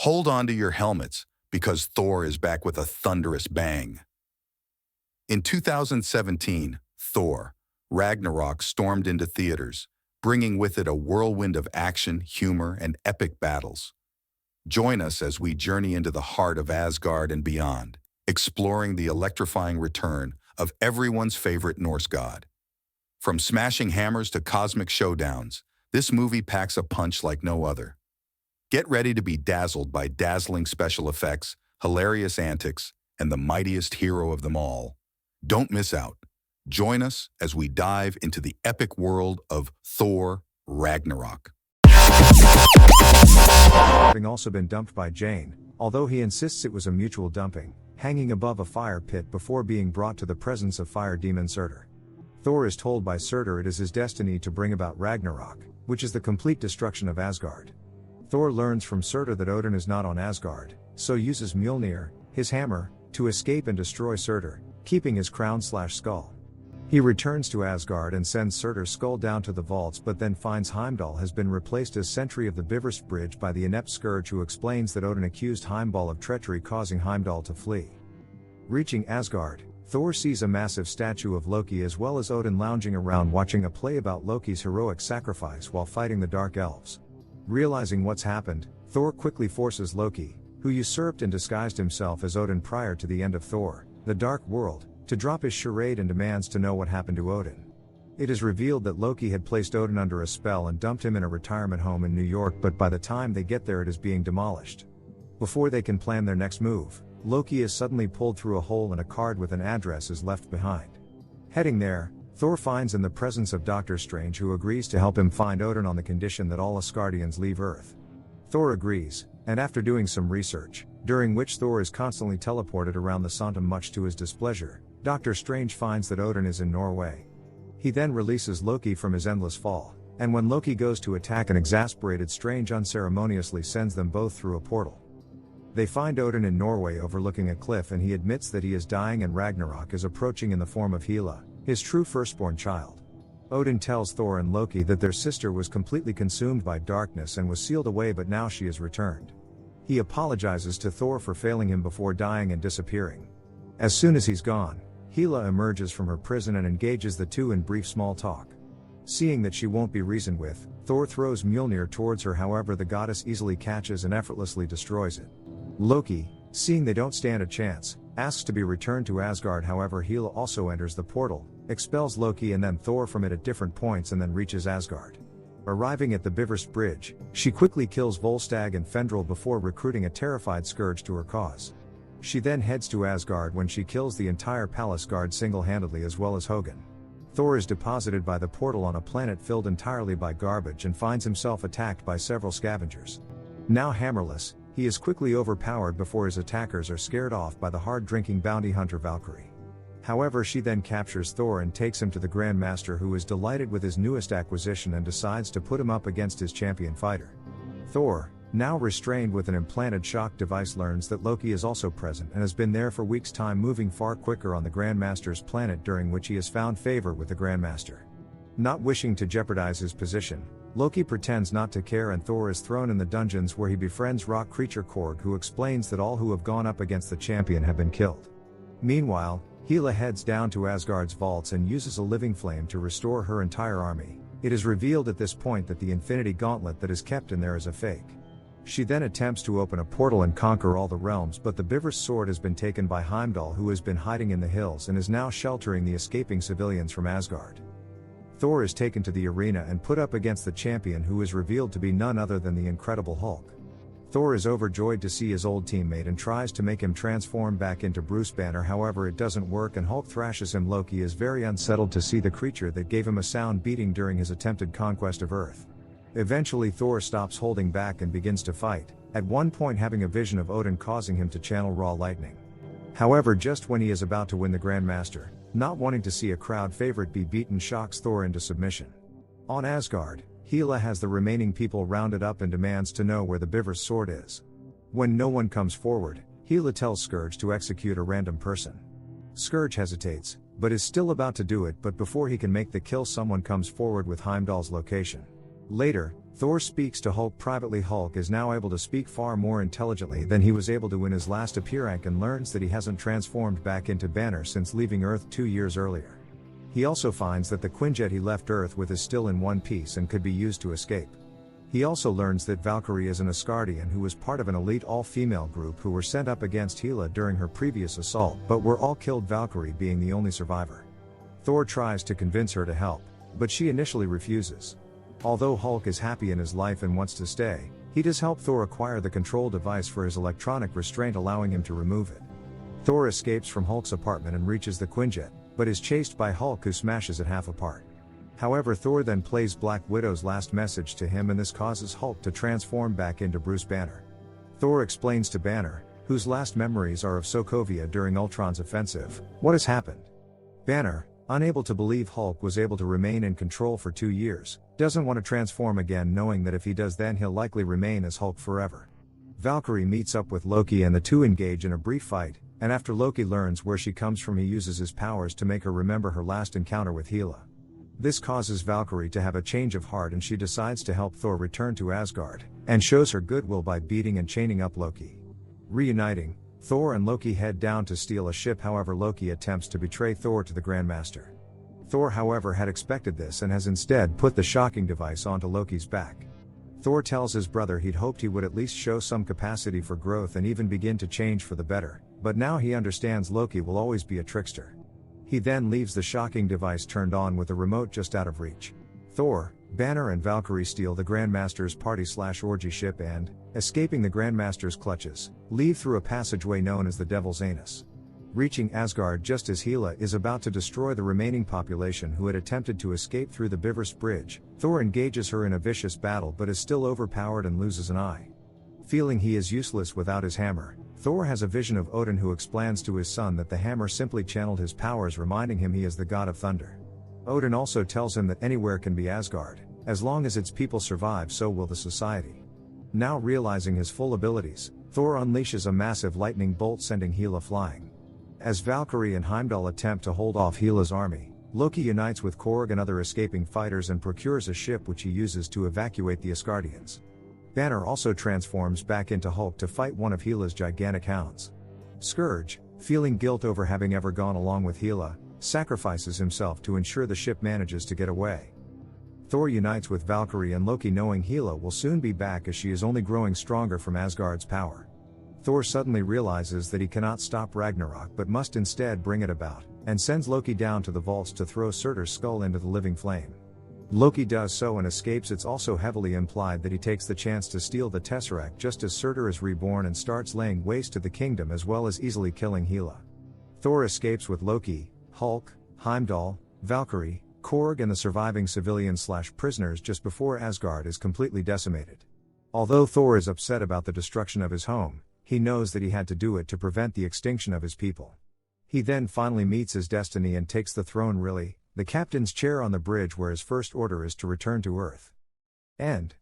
Hold on to your helmets, because Thor is back with a thunderous bang. In 2017, Thor, Ragnarok stormed into theaters, bringing with it a whirlwind of action, humor, and epic battles. Join us as we journey into the heart of Asgard and beyond, exploring the electrifying return of everyone's favorite Norse god. From smashing hammers to cosmic showdowns, this movie packs a punch like no other. Get ready to be dazzled by dazzling special effects, hilarious antics, and the mightiest hero of them all. Don't miss out. Join us as we dive into the epic world of Thor Ragnarok. Having also been dumped by Jane, although he insists it was a mutual dumping, hanging above a fire pit before being brought to the presence of fire demon Surtur. Thor is told by Surtur it is his destiny to bring about Ragnarok, which is the complete destruction of Asgard. Thor learns from Surtur that Odin is not on Asgard, so uses Mjolnir, his hammer, to escape and destroy Surtur, keeping his crown/skull. He returns to Asgard and sends Surtur's skull down to the vaults, but then finds Heimdall has been replaced as sentry of the Bifrost Bridge by the inept Scourge, who explains that Odin accused Heimdall of treachery, causing Heimdall to flee. Reaching Asgard, Thor sees a massive statue of Loki as well as Odin lounging around watching a play about Loki's heroic sacrifice while fighting the Dark Elves. Realizing what's happened, Thor quickly forces Loki, who usurped and disguised himself as Odin prior to the end of Thor, the Dark World, to drop his charade and demands to know what happened to Odin. It is revealed that Loki had placed Odin under a spell and dumped him in a retirement home in New York, but by the time they get there it is being demolished. Before they can plan their next move, Loki is suddenly pulled through a hole and a card with an address is left behind. Heading there, Thor finds in the presence of Doctor Strange, who agrees to help him find Odin on the condition that all Asgardians leave Earth. Thor agrees, and after doing some research, during which Thor is constantly teleported around the Sanctum much to his displeasure, Doctor Strange finds that Odin is in Norway. He then releases Loki from his endless fall, and when Loki goes to attack, an exasperated Strange unceremoniously sends them both through a portal. They find Odin in Norway overlooking a cliff, and he admits that he is dying and Ragnarok is approaching in the form of Hela, his true firstborn child. Odin tells Thor and Loki that their sister was completely consumed by darkness and was sealed away, but now she is returned. He apologizes to Thor for failing him before dying and disappearing. As soon as he's gone, Hela emerges from her prison and engages the two in brief small talk. Seeing that she won't be reasoned with, Thor throws Mjolnir towards her, however the goddess easily catches and effortlessly destroys it. Loki, seeing they don't stand a chance, asks to be returned to Asgard, however Hela also enters the portal, expels Loki and then Thor from it at different points and then reaches Asgard. Arriving at the Bifrost Bridge, she quickly kills Volstagg and Fendrel before recruiting a terrified Scourge to her cause. She then heads to Asgard when she kills the entire palace guard single-handedly as well as Hogun. Thor is deposited by the portal on a planet filled entirely by garbage and finds himself attacked by several scavengers. Now hammerless, he is quickly overpowered before his attackers are scared off by the hard-drinking bounty hunter Valkyrie. However, she then captures Thor and takes him to the Grand Master, who is delighted with his newest acquisition and decides to put him up against his champion fighter. Thor, now restrained with an implanted shock device, learns that Loki is also present and has been there for weeks' time, moving far quicker on the Grand Master's planet, during which he has found favor with the Grand Master. Not wishing to jeopardize his position, Loki pretends not to care and Thor is thrown in the dungeons, where he befriends rock creature Korg, who explains that all who have gone up against the champion have been killed. Meanwhile, Hela heads down to Asgard's vaults and uses a living flame to restore her entire army. It is revealed at this point that the Infinity Gauntlet that is kept in there is a fake. She then attempts to open a portal and conquer all the realms, but the Bifrost sword has been taken by Heimdall, who has been hiding in the hills and is now sheltering the escaping civilians from Asgard. Thor is taken to the arena and put up against the champion, who is revealed to be none other than the Incredible Hulk. Thor is overjoyed to see his old teammate and tries to make him transform back into Bruce Banner, however it doesn't work and Hulk thrashes him. Loki is very unsettled to see the creature that gave him a sound beating during his attempted conquest of Earth. Eventually Thor stops holding back and begins to fight, at one point having a vision of Odin causing him to channel raw lightning. However, just when he is about to win, the Grand Master, not wanting to see a crowd favorite be beaten, shocks Thor into submission. On Asgard, Hela has the remaining people rounded up and demands to know where the Bifrost sword is. When no one comes forward, Hela tells Scourge to execute a random person. Scourge hesitates, but is still about to do it, but before he can make the kill, someone comes forward with Heimdall's location. Later, Thor speaks to Hulk privately. Hulk is now able to speak far more intelligently than he was able to in his last appearance and learns that he hasn't transformed back into Banner since leaving Earth 2 years earlier. He also finds that the Quinjet he left Earth with is still in one piece and could be used to escape. He also learns that Valkyrie is an Asgardian who was part of an elite all-female group who were sent up against Hela during her previous assault but were all killed, Valkyrie being the only survivor. Thor tries to convince her to help, but she initially refuses. Although Hulk is happy in his life and wants to stay, he does help Thor acquire the control device for his electronic restraint, allowing him to remove it. Thor escapes from Hulk's apartment and reaches the Quinjet, but is chased by Hulk, who smashes it half apart. However, Thor then plays Black Widow's last message to him, and this causes Hulk to transform back into Bruce Banner. Thor explains to Banner, whose last memories are of Sokovia during Ultron's offensive, what has happened. Banner, unable to believe Hulk was able to remain in control for 2 years, doesn't want to transform again, knowing that if he does then he'll likely remain as Hulk forever. Valkyrie meets up with Loki and the two engage in a brief fight, and after Loki learns where she comes from, he uses his powers to make her remember her last encounter with Hela. This causes Valkyrie to have a change of heart and she decides to help Thor return to Asgard, and shows her goodwill by beating and chaining up Loki. Reuniting, Thor and Loki head down to steal a ship. However, Loki attempts to betray Thor to the Grandmaster. Thor, however, had expected this and has instead put the shocking device onto Loki's back. Thor tells his brother he'd hoped he would at least show some capacity for growth and even begin to change for the better, but now he understands Loki will always be a trickster. He then leaves the shocking device turned on with the remote just out of reach. Thor, Banner and Valkyrie steal the Grandmaster's party/orgy ship and, escaping the Grandmaster's clutches, leave through a passageway known as the Devil's Anus. Reaching Asgard just as Hela is about to destroy the remaining population who had attempted to escape through the Bifrost Bridge, Thor engages her in a vicious battle but is still overpowered and loses an eye. Feeling he is useless without his hammer, Thor has a vision of Odin, who explains to his son that the hammer simply channeled his powers, reminding him he is the god of thunder. Odin also tells him that anywhere can be Asgard, as long as its people survive, so will the society. Now realizing his full abilities, Thor unleashes a massive lightning bolt, sending Hela flying. As Valkyrie and Heimdall attempt to hold off Hela's army, Loki unites with Korg and other escaping fighters and procures a ship which he uses to evacuate the Asgardians. Banner also transforms back into Hulk to fight one of Hela's gigantic hounds. Scourge, feeling guilt over having ever gone along with Hela, sacrifices himself to ensure the ship manages to get away. Thor unites with Valkyrie and Loki, knowing Hela will soon be back as she is only growing stronger from Asgard's power. Thor suddenly realizes that he cannot stop Ragnarok but must instead bring it about, and sends Loki down to the vaults to throw Surtur's skull into the living flame. Loki does so and escapes. It's also heavily implied that he takes the chance to steal the Tesseract just as Surtur is reborn and starts laying waste to the kingdom, as well as easily killing Hela. Thor escapes with Loki, Hulk, Heimdall, Valkyrie, Korg and the surviving civilians/prisoners just before Asgard is completely decimated. Although Thor is upset about the destruction of his home, he knows that he had to do it to prevent the extinction of his people. He then finally meets his destiny and takes the throne, the captain's chair on the bridge, where his first order is to return to Earth. End.